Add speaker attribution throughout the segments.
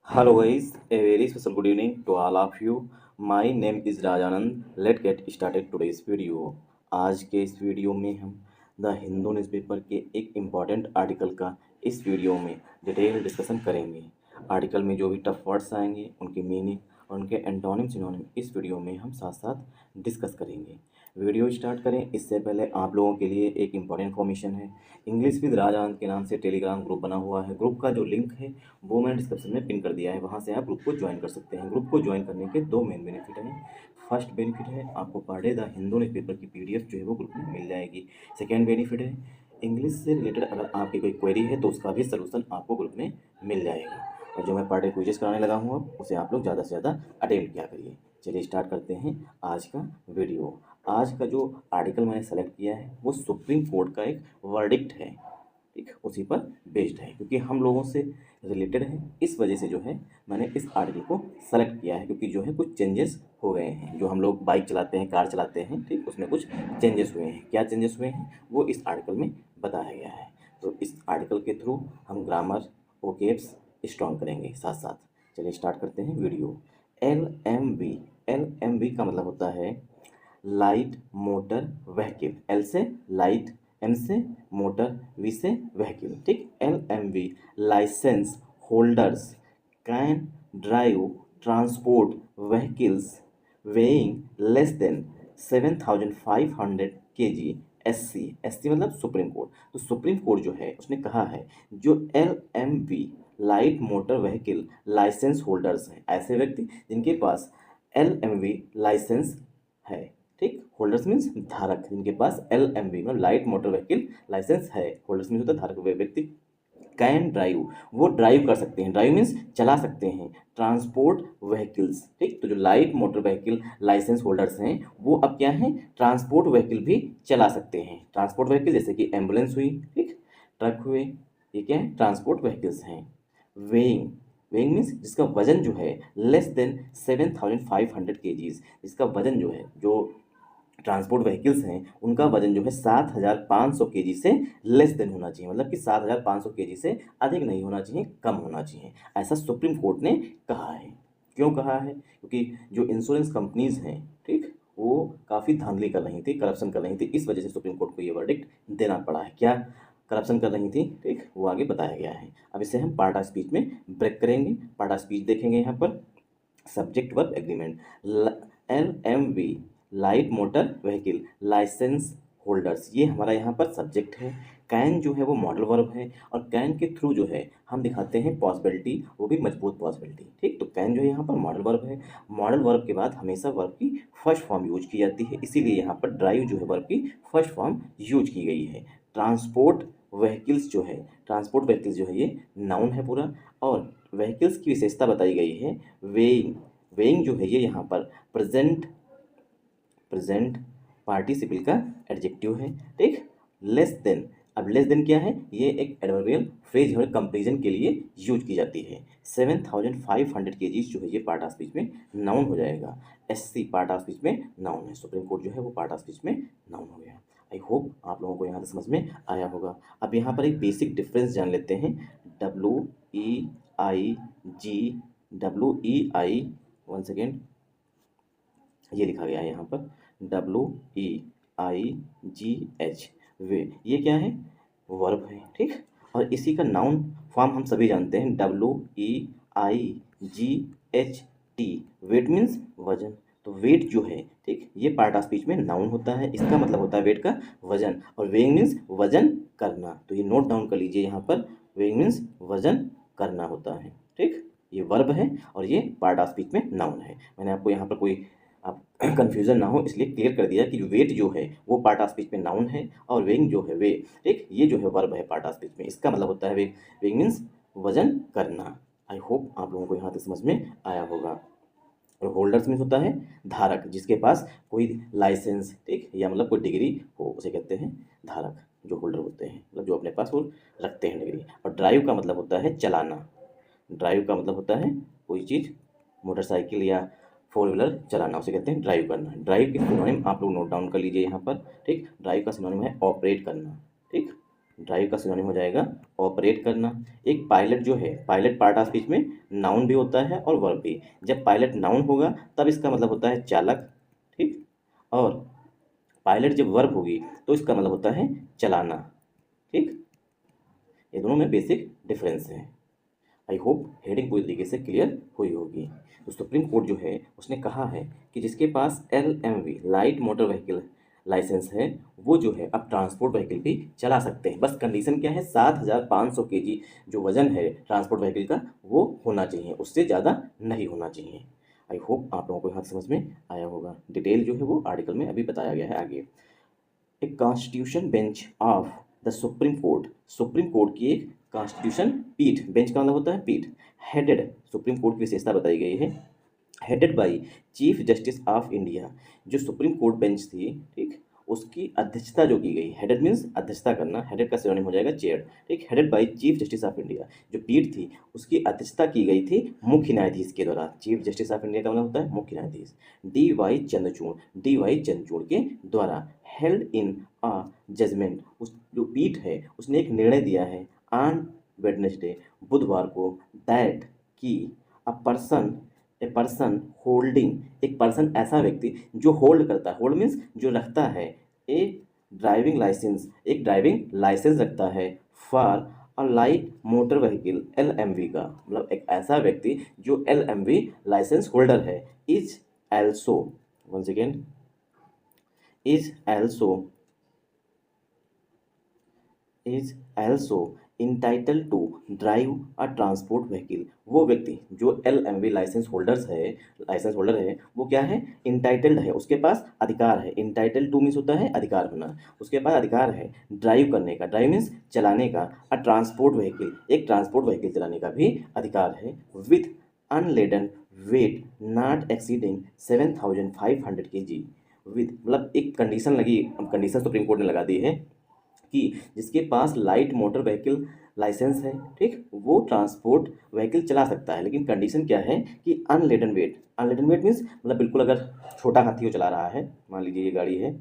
Speaker 1: Hello guys, a very special good evening to all of you. My name is Rajanand. Let's get started today's video. आज के इस video में हम the Hindu newspaper के एक important article का इस वीडियो में डिटेल डिस्कशन करेंगे। आर्टिकल में जो भी टफ वर्ड्स आएंगे उनकी मीनिंग और उनके एंटोनिम सिनोनिम इस वीडियो में हम साथ साथ डिस्कस करेंगे। वीडियो स्टार्ट करें इससे पहले आप लोगों के लिए एक इम्पॉर्टेंट इन्फॉर्मेशन है। इंग्लिश विद राजानंद के नाम से टेलीग्राम ग्रुप बना हुआ है। ग्रुप का जो लिंक है वो मैंने डिस्क्रिप्शन में पिन कर दिया है, वहाँ से आप ग्रुप को ज्वाइन कर सकते हैं। ग्रुप को ज्वाइन करने के दो मेन बेनिफिट हैं। फर्स्ट बेनिफिट है आपको per day the Hindu newspaper की पीडीएफ जो है वो ग्रुप में मिल जाएगी। सेकेंड बेनिफिट है इंग्लिश से रिलेटेड अगर आपकी कोई क्वेरी है तो उसका भी सलूशन आपको ग्रुप में मिल जाएगा। और जो मैं पर डे क्विजेस कराने लगा हूँ अब उसे आप लोग ज़्यादा से ज़्यादा अटेम्प्ट किया करिए। चलिए स्टार्ट करते हैं आज का वीडियो। आज का जो आर्टिकल मैंने सेलेक्ट किया है वो सुप्रीम कोर्ट का एक वर्डिक्ट है, ठीक, उसी पर बेस्ड है क्योंकि हम लोगों से रिलेटेड है। इस वजह से जो है मैंने इस आर्टिकल को सेलेक्ट किया है क्योंकि जो है कुछ चेंजेस हो गए हैं। जो हम लोग बाइक चलाते हैं, कार चलाते हैं, ठीक, उसमें कुछ चेंजेस हुए हैं। क्या चेंजेस हुए हैं वो इस आर्टिकल में बताया गया है। तो इस आर्टिकल के थ्रू हम ग्रामर वोकेब्स स्ट्रॉन्ग करेंगे साथ साथ। चलिए स्टार्ट करते हैं वीडियो। एल का मतलब होता है लाइट मोटर व्हीकल। एल से लाइट, एम से मोटर, वी से व्हीकल, ठीक। LMV licence holders can drive transport vehicles weighing less than 7,500 kg। SC मतलब सुप्रीम कोर्ट। तो सुप्रीम कोर्ट जो है उसने कहा है जो LMV light motor vehicle licence holders हैं, ऐसे व्यक्ति जिनके पास LMV लाइसेंस है, ठीक, होल्डर्स मीन्स धारक, जिनके पास LMV में लाइट मोटर व्हीकल लाइसेंस है, होल्डर्स मीन्स होता है धारक, वे व्यक्ति कैन ड्राइव, वो ड्राइव कर सकते हैं, ड्राइव मीन्स चला सकते हैं, ट्रांसपोर्ट व्हीकल्स, ठीक। तो जो light motor vehicle licence holders हैं वो अब क्या है, ट्रांसपोर्ट व्हीकल भी चला सकते हैं। ट्रांसपोर्ट व्हीकल जैसे कि एम्बुलेंस हुई, ठीक, ट्रक हुए, ये क्या है, ट्रांसपोर्ट व्हीकल्स हैं। वेइंग, वेइंग मीन्स जिसका वजन जो है लेस देन 7,500 kgs, जिसका वजन जो है, जो ट्रांसपोर्ट व्हीकल्स हैं उनका वजन जो है 7,500 kg से लेस देन होना चाहिए, मतलब कि 7,500 kg से अधिक नहीं होना चाहिए, कम होना चाहिए, ऐसा सुप्रीम कोर्ट ने कहा है। क्यों कहा है? क्योंकि जो इंश्योरेंस कंपनीज हैं, ठीक, वो काफ़ी धांधली कर रही थी, करप्शन कर रही थी, इस वजह से सुप्रीम कोर्ट को ये वर्डिक्ट देना पड़ा है। क्या करप्शन कर रही थी, ठीक, वो आगे बताया गया है। अब इसे हम पार्ट ऑफ स्पीच में ब्रेक करेंगे। पार्ट ऑफ स्पीच देखेंगे यहाँ पर। Subject verb agreement, LMV light motor vehicle licence holders, ये हमारा यहाँ पर सब्जेक्ट है। कैन जो है वो मॉडल वर्ब है और कैन के थ्रू जो है हम दिखाते हैं पॉसिबिलिटी, वो भी मजबूत पॉसिबिलिटी, ठीक। तो कैन जो है यहाँ पर मॉडल वर्ब है। मॉडल वर्ब के बाद हमेशा वर्ब की फर्स्ट फॉर्म यूज की जाती है, इसीलिए यहाँ पर ड्राइव जो है वर्ब की फर्स्ट फॉर्म यूज की गई है। ट्रांसपोर्ट व्हीकल्स जो है, ट्रांसपोर्ट व्हीकल्स जो है ये नाउन है पूरा, और व्हीकल्स की विशेषता बताई गई है वेइंग। वेइंग जो है ये यहाँ पर प्रेजेंट पार्टिसिपल का एडजेक्टिव है, ठीक। लेस देन, अब लेस देन क्या है, ये एक एडवर्बियल फ्रेज है, कंपेरिजन के लिए यूज की जाती है। 7,500 kg जो है ये पार्ट ऑफ स्पीच में नाउन हो जाएगा। SC पार्ट ऑफ स्पीच में नाउन है, सुप्रीम कोर्ट जो है वो पार्ट ऑफ स्पीच में नाउन हो गया। आई होप आप लोगों को यहाँ से समझ में आया होगा। अब यहाँ पर एक बेसिक डिफरेंस जान लेते हैं। WEIG, वन सेकेंड, ये लिखा गया है यहाँ पर WEIGH, वे, ये क्या है, वर्ब है, ठीक। और इसी का नाउन फॉर्म हम सभी जानते हैं WEIGHT, वेट मीन्स वजन। तो वेट जो है, ठीक, ये पार्ट ऑफ स्पीच में नाउन होता है, इसका मतलब होता है वेट का वजन, और वेइंग मीन्स वजन करना। तो ये नोट डाउन कर लीजिए, यहाँ पर वेइंग मीन्स वजन करना होता है, ठीक। ये वर्ब है और ये पार्ट ऑफ स्पीच में नाउन है। मैंने आपको यहाँ पर कोई आप कन्फ्यूज़न ना हो इसलिए क्लियर कर दिया कि वेट जो है वो पार्ट ऑफ स्पीच में नाउन है और वेइंग जो है वे, ठीक, ये जो है वर्ब है पार्ट ऑफ स्पीच में, इसका मतलब होता है वेइंग मीन्स वजन करना। आई होप आप लोगों को यहाँ तक समझ में आया होगा। और होल्डर्स मीन्स होता है धारक, जिसके पास कोई लाइसेंस, ठीक, या मतलब कोई डिग्री हो उसे कहते हैं धारक, जो होल्डर होते हैं, मतलब जो अपने पास वो रखते हैं डिग्री। और ड्राइव का मतलब होता है चलाना। ड्राइव का मतलब होता है कोई चीज़, मोटरसाइकिल या फोर व्हीलर चलाना, उसे कहते हैं ड्राइव करना। ड्राइव के सिनोनिम आप लोग नोट डाउन कर लीजिए यहाँ पर, ठीक। ड्राइव का सिनोनिम है ऑपरेट करना, ठीक। ड्राइव का सिनोनिम हो जाएगा ऑपरेट करना। एक पायलट जो है, पायलट पार्ट ऑफ स्पीच में नाउन भी होता है और वर्ब भी। जब पायलट नाउन होगा तब इसका मतलब होता है चालक, ठीक, और पायलट जब वर्ब होगी तो इसका मतलब होता है चलाना, ठीक। ये दोनों में बेसिक डिफरेंस है। आई होप हेडिंग पूरी तरीके से क्लियर हुई होगी। तो सुप्रीम कोर्ट जो है उसने कहा है कि जिसके पास LMV light motor vehicle licence है वो जो है अब ट्रांसपोर्ट व्हीकल भी चला सकते हैं। बस कंडीशन क्या है, 7500 केजी जो वजन है ट्रांसपोर्ट व्हीकल का वो होना चाहिए, उससे ज़्यादा नहीं होना चाहिए। आई होप आप लोगों को यहाँ समझ में आया होगा। डिटेल जो है वो आर्टिकल में अभी बताया गया है आगे। A constitution bench of the supreme court, supreme court की एक कॉन्स्टिट्यूशन पीठ, बेंच का मतलब होता है पीठ, हेडेड, सुप्रीम कोर्ट की विशेषता बताई गई है, headed by chief justice of India. जो सुप्रीम कोर्ट बेंच थी, ठीक, उसकी अध्यक्षता जो की गई, हेडेड मीन्स अध्यक्षता करना, हेडेड का सिनोनिम हो जाएगा चेयर, ठीक, headed by chief justice of India. जो पीठ थी उसकी अध्यक्षता की गई थी मुख्य न्यायाधीश के द्वारा। चीफ जस्टिस ऑफ इंडिया का मतलब होता है मुख्य न्यायाधीश। डी वाई चंद्रचूड़ के द्वारा। हेल्ड इन अ जजमेंट, उस जो पीठ है उसने एक निर्णय दिया है ऑन वेडनेसडे, बुधवार को, दैट की ए पर्सन होल्डिंग, एक पर्सन ऐसा व्यक्ति जो होल्ड करता है, होल्ड मीन्स जो रखता है, ए ड्राइविंग लाइसेंस, एक ड्राइविंग लाइसेंस रखता है for a light motor vehicle LMV का, मतलब एक ऐसा व्यक्ति जो LMV लाइसेंस होल्डर है, is also, one second, is also entitled to drive a transport vehicle। वो व्यक्ति जो LMV लाइसेंस होल्डर है वो क्या है, इंटाइटल्ड है, उसके पास अधिकार है। इंटाइटल्ड टू मीन्स होता है अधिकार होना, उसके पास अधिकार है ड्राइव करने का, ड्राइव मीन्स चलाने का, अ ट्रांसपोर्ट व्हीकल, एक ट्रांसपोर्ट व्हीकल चलाने का भी अधिकार है, with unladen weight not exceeding 7500 kg। With मतलब एक कंडीशन लगी, कंडीशन सुप्रीम कोर्ट ने लगा दी है कि जिसके पास लाइट मोटर व्हीकल लाइसेंस है, ठीक, वो ट्रांसपोर्ट व्हीकल चला सकता है, लेकिन कंडीशन क्या है कि unladen wait, unladen wait means मतलब बिल्कुल अगर छोटा हाथी वो चला रहा है, मान लीजिए ये गाड़ी है,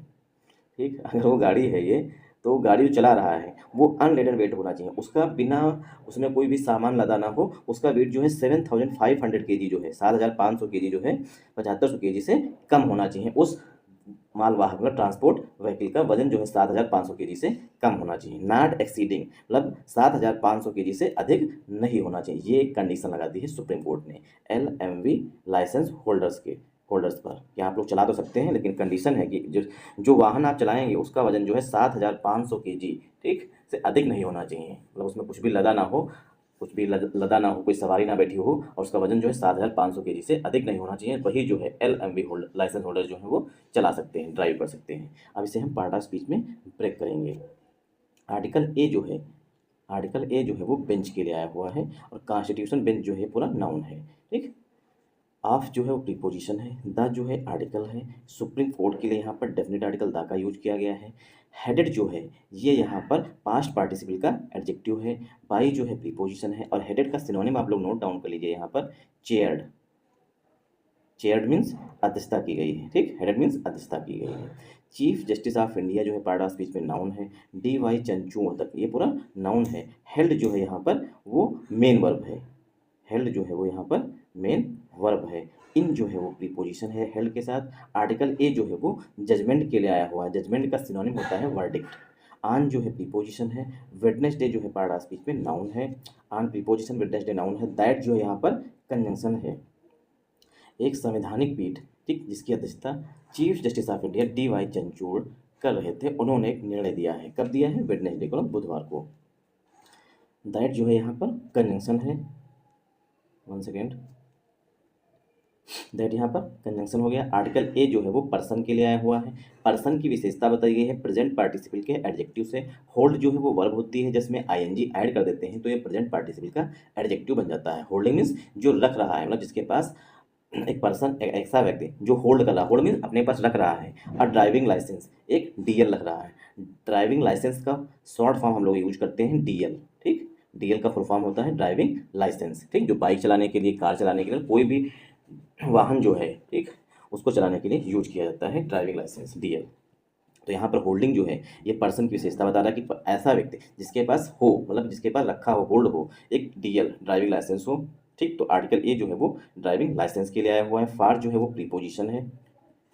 Speaker 1: ठीक, अगर वो गाड़ी है ये, तो गाड़ी जो चला रहा है वो अनलेडन वेट होना चाहिए, उसका बिना उसमें कोई भी सामान लदा ना हो, उसका वेट जो है 7500 kg जो है, 7500 kg जो है 7500 kg से कम होना चाहिए। उस मालवाहक मतलब ट्रांसपोर्ट व्हीकल का वजन जो है 7500 kg से कम होना चाहिए। नॉट एक्सीडिंग मतलब 7500 kg से अधिक नहीं होना चाहिए, ये एक कंडीशन लगा दी है सुप्रीम कोर्ट ने LMV लाइसेंस होल्डर्स पर कि आप लोग चला तो सकते हैं, लेकिन कंडीशन है कि जो वाहन आप चलाएंगे उसका वजन जो है 7500 kg, ठीक, से अधिक नहीं होना चाहिए, मतलब उसमें कुछ भी लदा ना हो, कुछ भी लदा ना हो, कोई सवारी ना बैठी हो, और उसका वजन जो है 7500 kg से अधिक नहीं होना चाहिए, वही जो है LMV लाइसेंस होल्डर जो है वो चला सकते हैं, ड्राइव कर सकते हैं। अब इसे हम पार्ट ऑफ स्पीच में ब्रेक करेंगे। आर्टिकल ए जो है वो बेंच के लिए आया हुआ है, और कॉन्स्टिट्यूशन बेंच जो है पूरा नाउन है, ठीक। ऑफ जो है वो प्रीपोजिशन है, द जो है आर्टिकल है, सुप्रीम कोर्ट के लिए यहाँ पर डेफिनेट आर्टिकल द का यूज किया गया है। हेडेड जो है ये यहाँ पर पास्ट पार्टिसिपल का एडजेक्टिव है, बाई जो है प्रीपोजिशन है, और हेडेड का सिनोनिम आप लोग नोट डाउन कर लीजिए यहाँ पर चेयर्ड, चेयर्ड मीन्स अध्यक्षता की गई है, ठीक, हेडेड मीन्स अध्यक्षता की गई है। चीफ जस्टिस ऑफ इंडिया जो है पार्ट ऑफ स्पीच में नाउन है, DY चंद्रचूड़ तक ये पूरा नाउन है। हेल्ड जो है यहाँ पर वो मेन वर्ब है, हेल्ड जो है वो यहाँ पर मेन वर्ब है। इन जो है वो प्रीपोजिशन है हेल्ड के साथ। आर्टिकल ए जो है वो जजमेंट के लिए आया हुआ है, जजमेंट का सिनोनिम होता है वर्डिक्ट। आन जो है प्रीपोजिशन है, वेडनेसडे जो है पार्ट ऑफ स्पीच में नाउन है, आन प्रीपोजिशन, वेडनेसडे नाउन है, दैट जो है यहाँ पर कंजंक्शन है। एक संवैधानिक पीठ, ठीक, जिसकी अध्यक्षता chief justice of India DY Chandrachud कर रहे थे, उन्होंने एक निर्णय दिया है, कब दिया है, वेडनेसडे को, बुधवार को। दैट जो है यहाँ पर कंजंक्शन है, वन सेकेंड, दैट यहाँ पर कंजंक्शन हो गया। आर्टिकल ए जो है वो पर्सन के लिए आया हुआ है, पर्सन की विशेषता बताई गई है प्रेजेंट पार्टिसिपल के एडजेक्टिव से। होल्ड जो है वो वर्ब होती है जिसमें ING ऐड कर देते हैं तो ये प्रेजेंट पार्टिसिपल का एडजेक्टिव बन जाता है। होल्डिंग मीन्स जो रख रहा है, मतलब जिसके पास एक पर्सन, एक ऐसा व्यक्ति जो होल्ड कर रहा है, होल्ड मीन्स अपने पास रख रहा है, और ड्राइविंग लाइसेंस एक DL रख रहा है। ड्राइविंग लाइसेंस का शॉर्ट फॉर्म हम लोग यूज करते हैं DL, ठीक, DL का फुल फॉर्म होता है ड्राइविंग लाइसेंस, ठीक, जो बाइक चलाने के लिए, कार चलाने के लिए, कोई भी वाहन जो है, ठीक, उसको चलाने के लिए यूज किया जाता है ड्राइविंग लाइसेंस DL। तो यहाँ पर होल्डिंग जो है ये पर्सन की विशेषता बता रहा है कि ऐसा व्यक्ति जिसके पास हो, मतलब जिसके पास रखा हो, होल्ड हो, एक डीएल ड्राइविंग लाइसेंस हो। ठीक, तो आर्टिकल ए जो है वो ड्राइविंग लाइसेंस के लिए आया हुआ है। फार जो है वो प्रीपोजिशन है,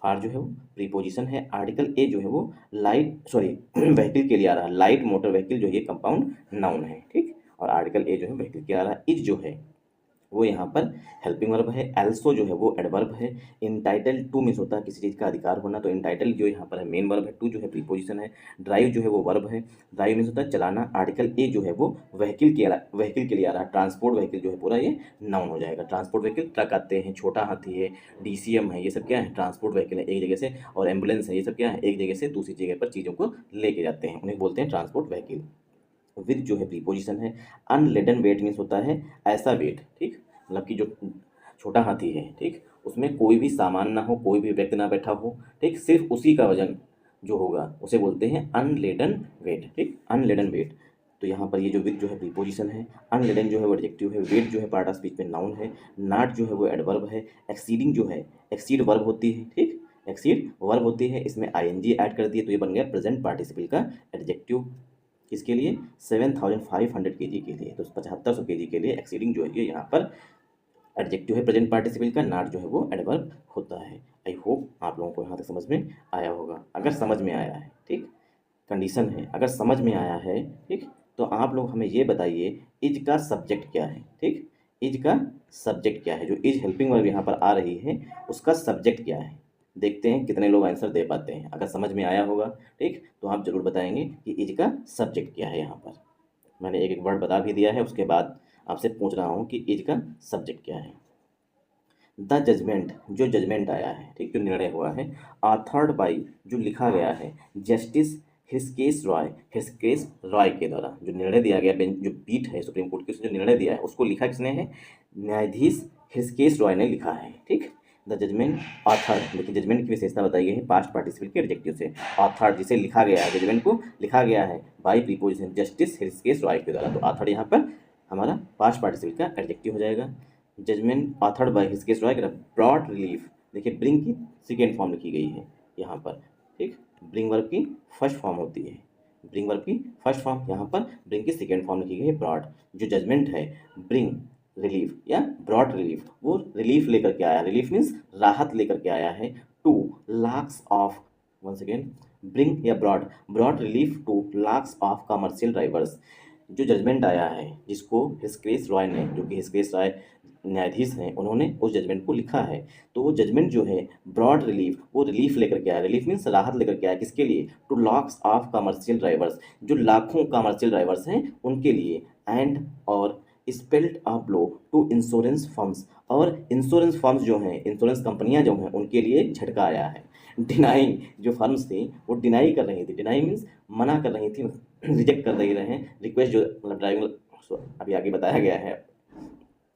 Speaker 1: फार जो है वो प्रीपोजिशन है। आर्टिकल ए जो है वो लाइट सॉरी व्हीकल के लिए आ रहा है, लाइट मोटर व्हीकल जो ये कंपाउंड नाउन है। ठीक, और आर्टिकल ए जो है व्हीकल के आ रहा है। इज जो है वो यहाँ पर हेल्पिंग वर्ब है। एल्सो जो है वो एडवर्ब है। इंटाइटल्ड टू मीन्स होता है किसी चीज़ का अधिकार होना, तो इंटाइटल्ड जो यहाँ पर है मेन वर्ब है। टू जो है प्रीपोजिशन है। ड्राइव जो है वो वर्ब है। ड्राइव मीन्स होता है चलाना। आर्टिकल ए जो है वो व्हीकल के लिए आ रहा है। ट्रांसपोर्ट व्हीकल जो है पूरा ये नाउन हो जाएगा। ट्रांसपोर्ट व्हीकल ट्रक आते हैं, छोटा हाथी है, डीसीएम है, ये सब क्या है ट्रांसपोर्ट व्हीकल है, एक जगह से, और एम्बुलेंस है, ये सब क्या है एक जगह से दूसरी जगह पर चीज़ों को लेके जाते हैं, उन्हें बोलते हैं ट्रांसपोर्ट व्हीकल। विद जो है प्रीपोजिशन है। अनलेडन वेट मीन्स होता है ऐसा वेट, ठीक, मतलब कि जो छोटा हाथी है, ठीक, उसमें कोई भी सामान ना हो, कोई भी व्यक्ति ना बैठा हो, ठीक, सिर्फ उसी का वजन जो होगा उसे बोलते हैं अनलेडन वेट। ठीक, अनलेडन वेट। तो यहाँ पर ये जो विद जो है प्रीपोजिशन है, अनलेडन जो है वो एडजेक्टिव है, वेट जो है पार्ट ऑफ स्पीच में नाउन है, नॉट जो है वो एडवर्ब है, एक्सीडिंग जो है एक्सीड वर्ब होती है। ठीक, एक्सीड वर्ब होती है, इसमें आईएनजी ऐड कर दिए तो ये बन गया प्रेजेंट पार्टिसिपल का एडजेक्टिव। किसके लिए? 7500 केजी के लिए, तो 7500 केजी के लिए एक्सीडिंग जो है ये यहाँ पर एडजेक्टिव है प्रेजेंट पार्टिसिपल का। नॉट जो है वो एडवर्ब होता है। आई होप आप लोगों को यहाँ तक समझ में आया होगा। अगर समझ में आया है, ठीक, कंडीशन है, अगर समझ में आया है, ठीक, तो आप लोग हमें ये बताइए इज का सब्जेक्ट क्या है। ठीक, इज का सब्जेक्ट क्या है? जो इज हेल्पिंग वर्ब यहाँ पर आ रही है उसका सब्जेक्ट क्या है? देखते हैं कितने लोग आंसर दे पाते हैं। अगर समझ में आया होगा, ठीक, तो आप जरूर बताएंगे कि इज का सब्जेक्ट क्या है। यहाँ पर मैंने एक एक वर्ड बता भी दिया है, उसके बाद आपसे पूछ रहा हूँ कि इज का सब्जेक्ट क्या है। द जजमेंट, जो जजमेंट आया है, ठीक, जो निर्णय हुआ है, ऑथर्ड बाई, जो लिखा गया है, जस्टिस हिस्केस रॉय, हिस्केस रॉय के द्वारा जो निर्णय दिया गया, बेंच जो पीठ है सुप्रीम कोर्ट की, उसने जो निर्णय दिया है उसको लिखा किसने है? न्यायाधीश हिस्केस रॉय ने लिखा है। ठीक, द जजमेंट ऑथर, लेकिन जजमेंट की विशेषता बताई गई है पास्ट पार्टिसिपल के एडजेक्टिव से। ऑथर जिसे लिखा गया है, जजमेंट को लिखा गया है बाई प्रीपोजिशन जस्टिस हिस्केस रॉय के द्वारा, तो ऑथर यहाँ पर हमारा पास्ट पार्टिसिपल का एडजेक्टिव हो जाएगा। Judgment authored by Hrishikesh Roy, broad relief, देखिए ब्रिंग की सेकेंड फॉर्म लिखी गई है यहाँ पर। ठीक, ब्रिंग वर्ब की फर्स्ट फॉर्म होती है, ब्रिंग वर्ब की फर्स्ट फॉर्म, यहाँ पर ब्रिंग की सेकेंड फॉर्म लिखी गई है ब्रॉड। जो जजमेंट है ब्रिंग रिलीफ या ब्रॉड रिलीफ, वो रिलीफ लेकर के आया, रिलीफ मीन्स राहत लेकर के आया है two lakhs of, one second, bring या broad, broad relief to lakhs of commercial drivers. जो जजमेंट आया है जिसको हिस्केस रॉय ने, जो कि हिस्केस रॉय न्यायाधीश हैं, उन्होंने उस जजमेंट को लिखा है, तो वो जजमेंट जो है ब्रॉड रिलीफ, वो रिलीफ लेकर के आया, रिलीफ मीन्स राहत लेकर के आया, किसके लिए? To lakhs of commercial drivers, जो लाखों कमर्शियल ड्राइवर्स हैं उनके लिए। एंड और spelled a blow to insurance firms, और इंश्योरेंस फर्म्स जो हैं, इंश्योरेंस कंपनियां जो हैं, उनके लिए झटका आया है। डिनाइंग, जो फर्म्स थी वो डिनाई कर रही थी, डिनाई मीन्स मना कर रही थी, रिजेक्ट कर रही रहे रिक्वेस्ट, जो मतलब ड्राइविंग अभी आगे बताया गया है,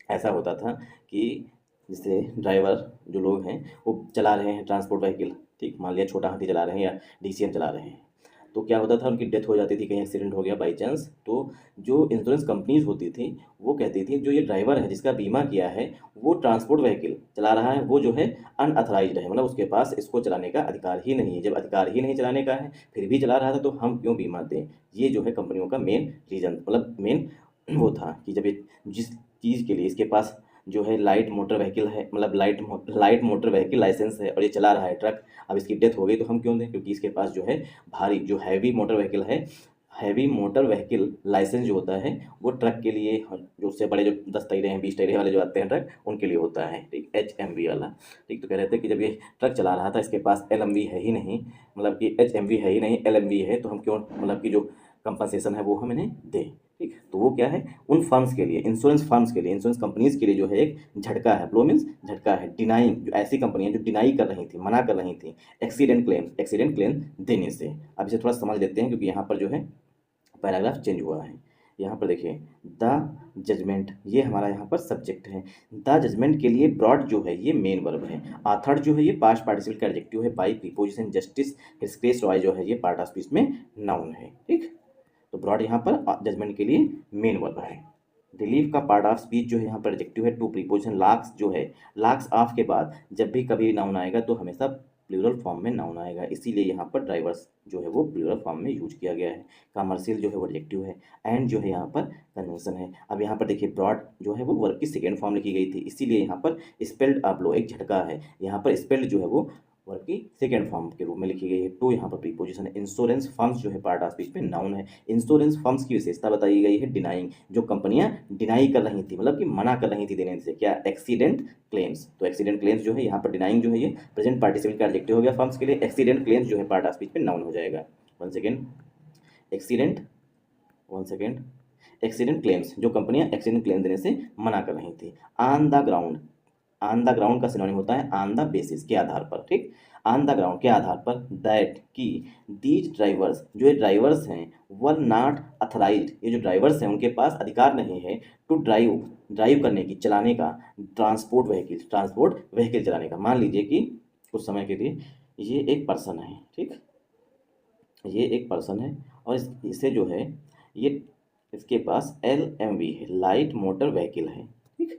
Speaker 1: ऐसा होता था कि जैसे ड्राइवर जो लोग हैं वो चला रहे हैं ट्रांसपोर्ट व्हीकल, ठीक, मान लिया छोटा हाथी चला रहे हैं या डीसीएम चला रहे हैं, तो क्या होता था उनकी डेथ हो जाती थी, कहीं एक्सीडेंट हो गया बाई चांस, तो जो इंश्योरेंस कंपनीज होती थी वो कहती थी जो ये ड्राइवर है जिसका बीमा किया है वो ट्रांसपोर्ट व्हीकल चला रहा है, वो जो है अनअथराइज्ड है, मतलब उसके पास इसको चलाने का अधिकार ही नहीं है। जब अधिकार ही नहीं चलाने का है फिर भी चला रहा था तो हम क्यों बीमा दें? ये जो है कंपनियों का मेन रीज़न, मतलब मेन वो था कि जब ये जिस चीज़ के लिए इसके पास जो है लाइट मोटर व्हीकल है, मतलब लाइट मोटर व्हीकल लाइसेंस है और ये चला रहा है ट्रक, अब इसकी डेथ हो गई तो हम क्यों दें? क्योंकि इसके पास जो है भारी जो हैवी मोटर व्हीकल है, हैवी मोटर व्हीकल लाइसेंस जो होता है वो ट्रक के लिए, जो उससे बड़े जो 10 टायरे हैं 20 टायरे वाले जो आते हैं ट्रक, उनके लिए होता है, ठीक, HMV वाला। ठीक, तो कह रहे थे कि जब ये ट्रक चला रहा था इसके पास LMV है ही नहीं, मतलब कि HMV है ही नहीं, LMV है, तो हम क्यों, मतलब कि जो कंपनसेशन है वो हम इन्हें दें। ठीक, तो वो क्या है उन फर्म्स के लिए, इंश्योरेंस फर्म्स के लिए, इंश्योरेंस कंपनीज के लिए जो है एक झटका है। ब्लो मीन्स झटका है। डिनाइंग, जो ऐसी कंपनियां जो डिनाई कर रही थी, मना कर रही थी एक्सीडेंट क्लेम देने से। अब इसे थोड़ा समझ लेते हैं क्योंकि यहाँ पर जो है पैराग्राफ चेंज हुआ है। यहाँ पर देखिए द जजमेंट, ये हमारा यहाँ पर सब्जेक्ट है। द जजमेंट के लिए ब्रॉड जो है ये मेन वर्ब है। ऑथर जो है ये पास्ट पार्टिसिपल का एडजेक्टिव है। बाई प्रीपोजिशन जस्टिस हिस्केस रॉय जो है ये पार्ट ऑफ स्पीच में नाउन है। ठीक, तो ब्रॉड यहाँ पर जजमेंट के लिए मेन वर्ब है। रिलीफ का पार्ट ऑफ स्पीच जो है यहाँ पर एडजेक्टिव है। टू प्रीपोजिशन लाक्स जो है, लाक्स ऑफ के बाद जब भी कभी नाउन आएगा तो हमेशा प्लूरल फॉर्म में नाउन आएगा, इसीलिए यहाँ पर ड्राइवर्स जो है वो प्लूरल फॉर्म में यूज किया गया है। कमर्शियल जो है वो एडजेक्टिव है, एंड जो है यहाँ पर कन्वेंशन है। अब यहाँ पर देखिए ब्रॉड जो है वो वर्ब की सेकेंड फॉर्म लिखी गई थी, इसीलिए यहाँ पर स्पेल्ड आप लो एक झटका है, यहाँ पर स्पेल्ड जो है वो वर्ब की सेकेंड फॉर्म के रूप में लिखी गई है। टू यहाँ पर प्रीपोजिशन है। इंश्योरेंस फर्म्स जो है पार्ट ऑफ स्पीच में नाउन है। इंश्योरेंस फर्म्स की विशेषता बताई गई है डिनाइंग, जो कंपनियां डिनाई कर रही थी, मतलब कि मना कर रही थी देने से, क्या एक्सीडेंट क्लेम्स। तो एक्सीडेंट क्लेम्स जो है यहाँ पर डिनाइंग जो है ये प्रेजेंट पार्टिसिपल का एडजेक्टिव हो गया फर्म्स के लिए। एक्सीडेंट क्लेम्स जो है पार्ट ऑफ स्पीच में नाउन हो जाएगा। One second, accident, one second, accident claims, जो कंपनियां एक्सीडेंट क्लेम देने से मना कर रही थी। On the ground, on the ground का सिनोनिम होता है ऑन द बेसिस, के आधार पर, ठीक। ऑन द ग्राउंड के आधार पर, दैट की दीज ड्राइवर्स, जो ये ड्राइवर्स हैं, वर नॉट अथराइज्ड, ये जो ड्राइवर्स हैं उनके पास अधिकार नहीं है टू ड्राइव, ड्राइव करने की, चलाने का, ट्रांसपोर्ट व्हीकल, ट्रांसपोर्ट व्हीकल चलाने का। मान लीजिए कि कुछ समय के लिए ये एक पर्सन है, ठीक, ये एक पर्सन है और इसे जो है ये इसके पास LMV है, लाइट मोटर व्हीकल है, ठीक।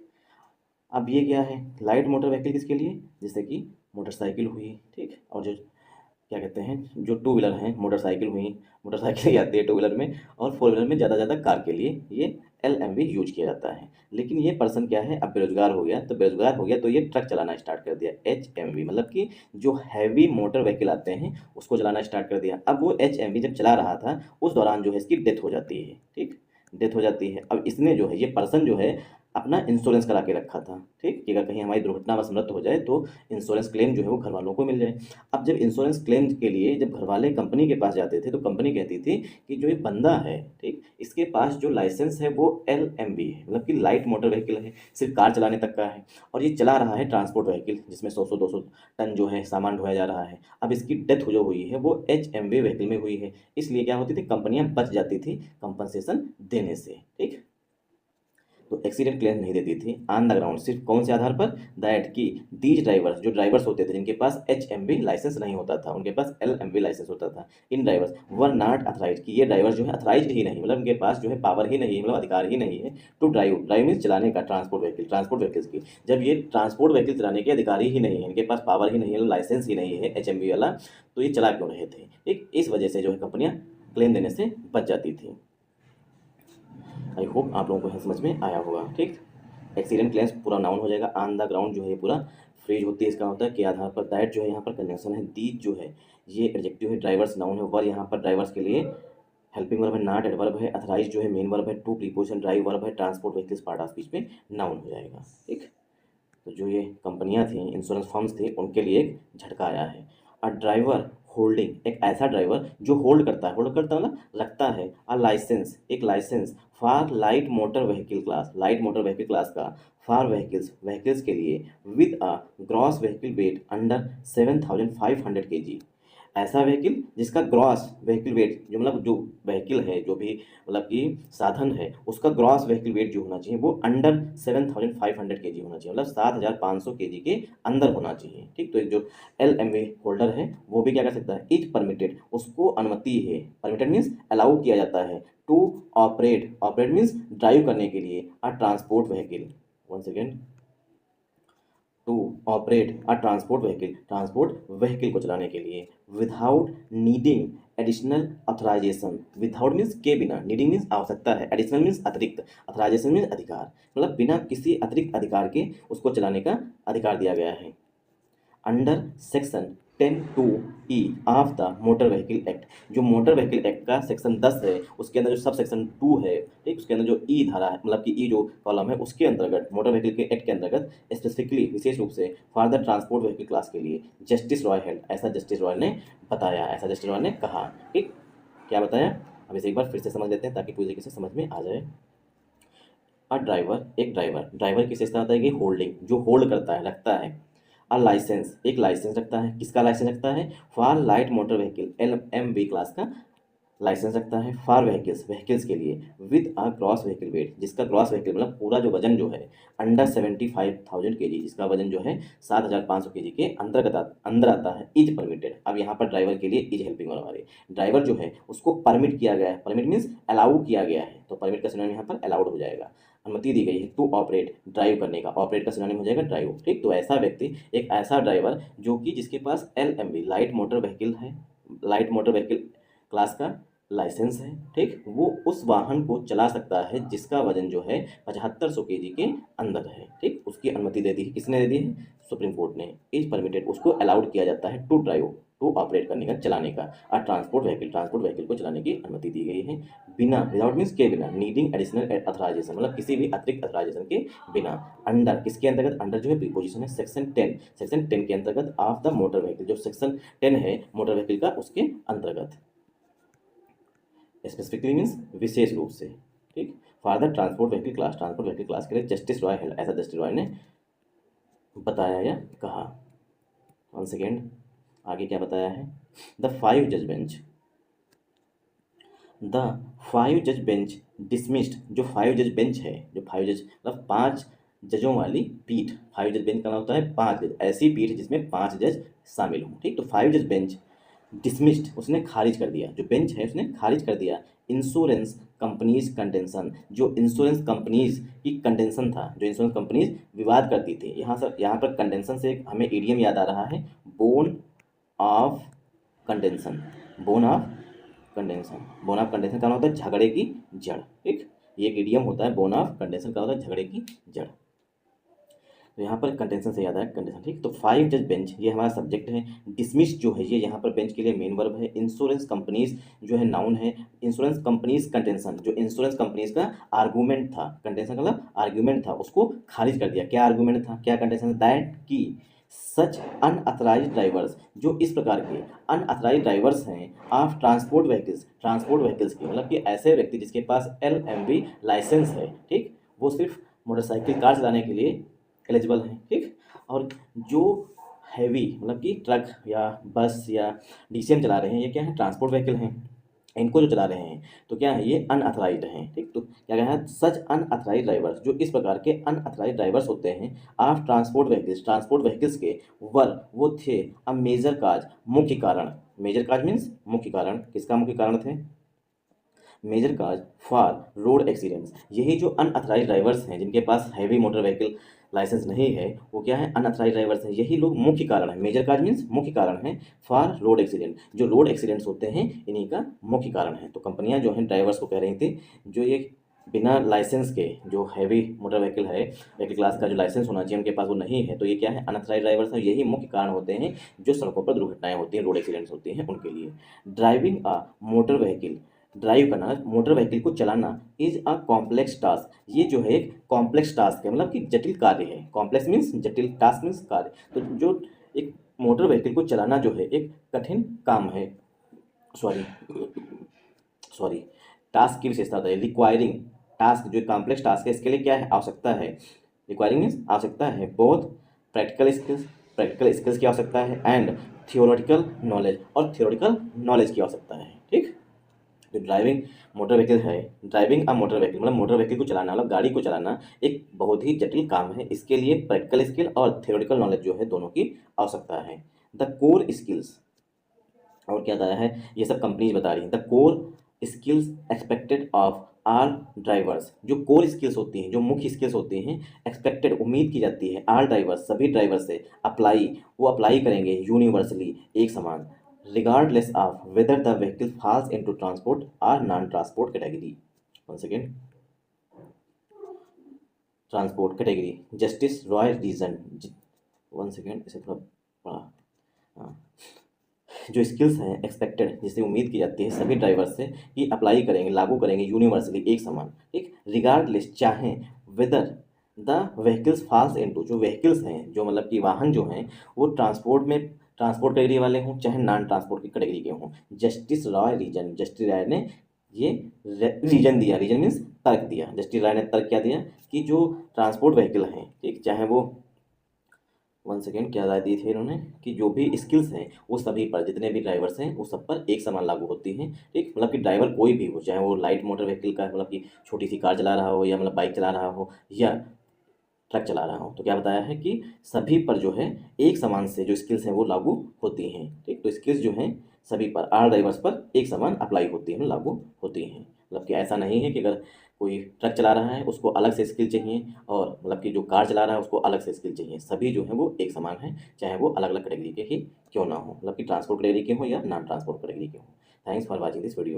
Speaker 1: अब ये क्या है, लाइट मोटर व्हीकल किसके लिए, जैसे कि मोटरसाइकिल हुई, ठीक, और जो क्या कहते हैं जो टू व्हीलर हैं, मोटरसाइकिल हुई, मोटरसाइकिल ही आती है टू व्हीलर में, और फोर व्हीलर में ज़्यादा ज़्यादा कार के लिए ये LMV यूज किया जाता है। लेकिन ये पर्सन क्या है, अब बेरोजगार हो गया, तो बेरोजगार हो गया तो ये ट्रक चलाना स्टार्ट कर दिया, HMV, मतलब कि जो हैवी मोटर व्हीकल आते हैं उसको चलाना स्टार्ट कर दिया। अब वो HMV जब चला रहा था उस दौरान जो है इसकी डेथ हो जाती है, ठीक, डेथ हो जाती है। अब इसने जो है, ये पर्सन जो है अपना इंश्योरेंस करा के रखा था, ठीक, कि अगर कहीं हमारी दुर्घटनावश मृत्यु हो जाए तो इंश्योरेंस क्लेम जो है वो घर वालों को मिल जाए। अब जब इंश्योरेंस क्लेम के लिए जब घर वाले कंपनी के पास जाते थे तो कंपनी कहती थी कि जो ये बंदा है, ठीक, इसके पास जो लाइसेंस है वो LMV है, मतलब कि लाइट मोटर व्हीकल है, सिर्फ कार चलाने तक का है, और ये चला रहा है ट्रांसपोर्ट व्हीकल जिसमें 100-200 टन जो है सामान ढोया जा रहा है। अब इसकी डेथ जो हुई है वो HMV व्हीकल में हुई है, इसलिए क्या होती थी, कंपनियां बच जाती थी कंपनसेशन देने से, ठीक। तो एक्सीडेंट क्लेम नहीं देती थी। ऑन द ग्राउंड सिर्फ कौन से आधार पर, दैट की दीज ड्राइवर्स, जो ड्राइवर्स होते थे जिनके पास HMV लाइसेंस नहीं होता था, उनके पास LMV लाइसेंस होता था, इन ड्राइवर्स वर नॉट अथराइज, कि ये ड्राइवर जो है अथराइज ही नहीं, मतलब उनके पास जो है पावर ही नहीं है, मतलब अधिकार ही नहीं है टू ड्राइव, ड्राइव मीन्स चलाने का, ट्रांसपोर्ट व्हीकल, ट्रांसपोर्ट व्हीकल्स की। जब ये ट्रांसपोर्ट व्हीकल चलाने के अधिकारी ही नहीं है, इनके पास पावर ही नहीं है, लाइसेंस ही नहीं है HMV वाला, तो ये चला क्यों रहे थे, ठीक। इस वजह से जो है कंपनियां क्लेम देने से बच जाती थी। आई होप आप लोगों को यह समझ में आया होगा, ठीक। एक्सीडेंट क्लेम्स पूरा नाउन हो जाएगा। ऑन द ग्राउंड जो है ये पूरा फ्रेज होती है, इसका होता है के आधार पर। दैट जो है यहाँ पर कंजंक्शन है। दीज जो है ये एडजेक्टिव है, ड्राइवर्स नाउन है। वर यहाँ पर ड्राइवर्स के लिए हेल्पिंग वर्ब है, नॉट एडवर्ब है। अथराइज जो है मेन वर्ब है। टू प्रीपोजिशन ड्राइव वर्ब है। Transport vehicles part of speech में नाउन हो जाएगा, ठीक। तो जो ये कंपनियां थी, इंश्योरेंस फर्म्स थे, उनके लिए एक झटका आया है। अ ड्राइवर होल्डिंग, एक ऐसा ड्राइवर जो होल्ड करता है, होल्ड करता है मतलब रखता है, अ लाइसेंस, एक licence for light motor vehicle class, light motor vehicle class का, फॉर व्हीकल्स, व्हीकल्स के लिए, with a gross vehicle weight under 7500 kg, ऐसा व्हीकल जिसका ग्रॉस व्हीकल वेट, जो मतलब जो व्हीकल है, जो भी मतलब कि साधन है, उसका ग्रॉस व्हीकल वेट जो होना चाहिए वो अंडर 7500 kg होना चाहिए, मतलब 7500 kg के अंदर होना चाहिए, ठीक। तो एक जो LMV होल्डर है वो भी क्या कर सकता है, इज परमिटेड, उसको अनुमति है, परमिटेड मीन्स अलाउ किया जाता है, to operate, operate means drive करने के लिए, a transport vehicle, one second, to operate a transport vehicle, transport vehicle को चलाने के लिए, without needing additional authorisation, without means के बिना, नीडिंग मीन्स आवश्यकता है, एडिशनल मीन्स अतिरिक्त, ऑथराइजेशन मीन्स अधिकार, मतलब बिना किसी अतिरिक्त अधिकार के उसको चलाने का अधिकार दिया गया है। Under section 10(2)E of the motor vehicle act, जो मोटर व्हीकल एक्ट का सेक्शन 10 है उसके अंदर जो सब सेक्शन 2 है, ठीक, उसके अंदर जो ई धारा है, मतलब कि ई जो कॉलम है उसके अंतर्गत, मोटर व्हीकल के एक्ट के अंतर्गत स्पेसिफिकली, विशेष रूप से for the transport vehicle class के लिए जस्टिस रॉय हेल्ड, ऐसा जस्टिस रॉय ने बताया, ऐसा जस्टिस रॉय ने कहा, ठीक। क्या बताया, अब इसे एक बार फिर से समझ लेते हैं ताकि पूरी तरीके से समझ में आ जाए। अ ड्राइवर, एक ड्राइवर, ड्राइवर की विशेषता होता है कि होल्डिंग, जो होल्ड करता है, रखता है, अ लाइसेंस, एक लाइसेंस रखता है, किसका लाइसेंस रखता है, for light motor vehicle, LMV class का लाइसेंस रखता है, फॉर व्हीकल्स, व्हीकल्स के लिए, with a gross vehicle wait, जिसका ग्रॉस व्हीकल मतलब पूरा जो वजन जो है अंडर 75,000 kg, जिसका वजन जो है 7500 kg के अंदर आता है, इज परमिटेड। अब यहाँ पर ड्राइवर के लिए इज हेल्पिंग वर्ब आ रही है, ड्राइवर जो है उसको परमिट किया गया है, परमिट मीन्स अलाउ किया गया है, तो परमिट का सिनोनिम यहाँ पर अलाउड हो जाएगा। अनुमति दी गई है टू ऑपरेट, ड्राइव करने का, ऑपरेट का सिनोनिम हो जाएगा ड्राइव, ठीक। तो ऐसा व्यक्ति, एक ऐसा ड्राइवर जो कि जिसके पास LMV लाइट मोटर व्हीकल है, लाइट मोटर व्हीकल क्लास का लाइसेंस है, ठीक, वो उस वाहन को चला सकता है जिसका वजन जो है 7500 kg के अंदर है, ठीक। उसकी अनुमति दे दी है, किसने दे दी है? सुप्रीम कोर्ट ने। इज परमिटेड, उसको अलाउड किया जाता है टू ड्राइव, टू ऑपरेट करने का, चलाने का, और ट्रांसपोर्ट व्हीकल को चलाने की अनुमति दी गई है बिना, विदाउट मीन्स के बिना, नीडिंग एडिशनल अथॉराइजेशन, मतलब किसी भी अतिरिक्त अथॉराइजेशन के बिना, अंडर, किसके अंतर्गत? अंडर जो है प्रीपोजिशन है सेक्शन 10 के अंतर्गत ऑफ द मोटर व्हीकल, जो सेक्शन 10 है मोटर व्हीकल का, उसके अंतर्गत, स्पेसिफिकली मीन्स विशेष रूप से, ठीक। For the transport vehicle class, transport vehicle class के लिए जस्टिस रॉय हेल्ड, ऐसा जस्टिस रॉय ने बताया या कहा। वन सेकेंड, आगे क्या बताया है? द 5 जज बेंच, द 5 जज बेंच डिसमिस्ड, जो 5 जज बेंच है, जो 5 जज मतलब 5 जजों वाली पीठ, 5 जज बेंच का नाम होता है 5 जज, ऐसी पीठ जिसमें 5 जज शामिल हों, ठीक। तो 5 जज बेंच डिसमिस्ड, उसने खारिज कर दिया, जो बेंच है उसने खारिज कर दिया इंश्योरेंस कंपनीज कंटेंशन, जो इंश्योरेंस कंपनीज की कंटेंशन था, जो इंश्योरेंस कंपनीज विवाद करती थी। यहाँ पर कंटेंशन से हमें इडियम याद आ रहा है, bone of contention, bone of contention, bone of contention का होता है झगड़े की जड़, ठीक। ये एक इडियम होता है, बोन ऑफ कंटेंशन का होता है झगड़े की जड़। तो यहाँ पर कंटेंशन से याद आया कंटेंशन, ठीक। तो 5 जज बेंच, ये हमारा सब्जेक्ट है। डिसमिस जो है, ये यहाँ पर बेंच के लिए मेन वर्ब है। इंश्योरेंस कंपनीज जो है नाउन है। इंश्योरेंस कंपनीज कंटेंशन, जो इंश्योरेंस कंपनीज का आर्गूमेंट था, कंटेंशन का मतलब आर्गूमेंट था, उसको खारिज कर दिया। क्या आर्गूमेंट था, क्या कंटेंशन? दैट की सच अनअथराइज ड्राइवर्स, जो इस प्रकार के अनअथराइज ड्राइवर्स हैं ऑफ ट्रांसपोर्ट व्हीकल्स के, मतलब कि ऐसे व्यक्ति जिसके पास LMV लाइसेंस है, ठीक, वो सिर्फ मोटरसाइकिल कार चलाने के लिए एलिजिबल हैं, ठीक। और जो हैवी मतलब कि ट्रक या बस या DCM चला रहे हैं, ये क्या है? ट्रांसपोर्ट व्हीकल हैं। इनको जो चला रहे हैं तो क्या है? ये अनअथराइज्ड हैं, ठीक। तो क्या कहा है? सच अनअथराइज्ड ड्राइवर्स, जो इस प्रकार के अनअथराइज्ड ड्राइवर्स होते हैं ऑफ ट्रांसपोर्ट व्हीकल्स के, वो थे अ मेजर काज, मुख्य कारण। मेजर काज मीन्स मुख्य कारण। किसका मुख्य कारण थे? Major cause for road accidents. यही जो अनअथराइज ड्राइवर्स हैं, जिनके पास हैवी मोटर व्हीकल लाइसेंस नहीं है, वो क्या है? अनअथराइज ड्राइवर्स हैं। यही लोग मुख्य कारण है। मेजर काज मीन्स मुख्य कारण है फॉर रोड एक्सीडेंट, जो रोड एक्सीडेंट्स होते हैं इन्हीं का मुख्य कारण है। तो कंपनियां जो हैं ड्राइवर्स को कह रही थी, जो ये बिना लाइसेंस के, जो हैवी मोटर व्हीकल है, व्हीकल क्लास का जो लाइसेंस होना चाहिए उनके पास वो नहीं है, तो ये क्या है? अनअथराइज ड्राइवर्स हैं। यही मुख्य कारण होते हैं जो सड़कों पर दुर्घटनाएं होती हैं, रोड एक्सीडेंट्स होती हैं, उनके लिए। Driving a motor vehicle, drive करना, मोटर व्हीकल को चलाना इज अ कॉम्प्लेक्स टास्क। ये जो है एक कॉम्प्लेक्स टास्क है, मतलब कि जटिल कार्य है। कॉम्प्लेक्स मीन्स जटिल, टास्क मीन्स कार्य। तो जो एक मोटर व्हीकल को चलाना जो है एक कठिन काम है, सॉरी टास्क की विशेषता होता है। रिक्वायरिंग टास्क, जो कॉम्प्लेक्स टास्क है, इसके लिए क्या है? आवश्यकता है। रिक्वायरिंग मीन्स आवश्यकता है। बोथ प्रैक्टिकल स्किल्स की आवश्यकता है एंड थियोरेटिकल नॉलेज, और थियोरेटिकल नॉलेज की आवश्यकता है, ठीक। जो ड्राइविंग मोटर व्हीकल है, ड्राइविंग अ मोटर व्हीकल मतलब मोटर व्हीकल को चलाना, मतलब गाड़ी को चलाना एक बहुत ही जटिल काम है। इसके लिए प्रैक्टिकल स्किल और थियोरेटिकल नॉलेज जो है दोनों की आवश्यकता है। द कोर स्किल्स, और क्या बताया है? ये सब कंपनीज बता रही हैं। The core skills expected of all drivers, जो कोर स्किल्स होती हैं, जो मुख्य स्किल्स होती हैं, एक्सपेक्टेड उम्मीद की जाती है, आल ड्राइवर्स सभी ड्राइवर से, वो अप्लाई करेंगे यूनिवर्सली एक समान, regardless of whether the vehicle falls into transport or non-transport category. Once again, transport category. Justice Roy reason. Once again, इसे थोड़ा पढ़ा। हाँ, जो स्किल्स हैं एक्सपेक्टेड, जिसे उम्मीद की जाती है सभी ड्राइवर से कि अप्लाई करेंगे, लागू करेंगे यूनिवर्सली एक समान, ठीक। रिगार्डलेस, चाहें, whether the vehicles falls into, जो व्हीकल्स हैं, जो मतलब कि वाहन जो हैं, वो ट्रांसपोर्ट कैटेगरी वाले हों चाहे नॉन ट्रांसपोर्ट की कैटेगरी के हों। जस्टिस राय ने ये रीजन दिया। रीजन मीन्स तर्क दिया। जस्टिस राय ने तर्क क्या दिया कि जो ट्रांसपोर्ट व्हीकल हैं, ठीक, चाहे वो, वन सेकेंड, क्या राय दी थी इन्होंने कि जो भी स्किल्स हैं वो सभी पर, जितने भी ड्राइवर्स हैं वो सब पर एक समान लागू होती हैं, ठीक। मतलब कि ड्राइवर कोई भी हो, चाहे वो लाइट मोटर व्हीकल का मतलब कि छोटी सी कार चला रहा हो, या मतलब बाइक चला रहा हो, या ट्रक चला रहा हो, तो क्या बताया है कि सभी पर जो है एक समान से जो स्किल्स हैं वो लागू होती हैं, ठीक। तो स्किल्स जो हैं सभी पर, आल ड्राइवर्स पर एक समान अप्लाई होती हैं, लागू होती हैं। मतलब कि ऐसा नहीं है कि अगर कोई ट्रक चला रहा है उसको अलग से स्किल चाहिए, और मतलब कि जो कार चला रहा है उसको अलग से स्किल चाहिए। सभी जो हैं वो एक समान हैं, चाहे वो अलग-अलग कैटेगरी के ही क्यों ना हो, मतलब कि ट्रांसपोर्ट कैटेगरी के हों या नॉन ट्रांसपोर्ट कैटेगरी के हों। Thanks for watching this video.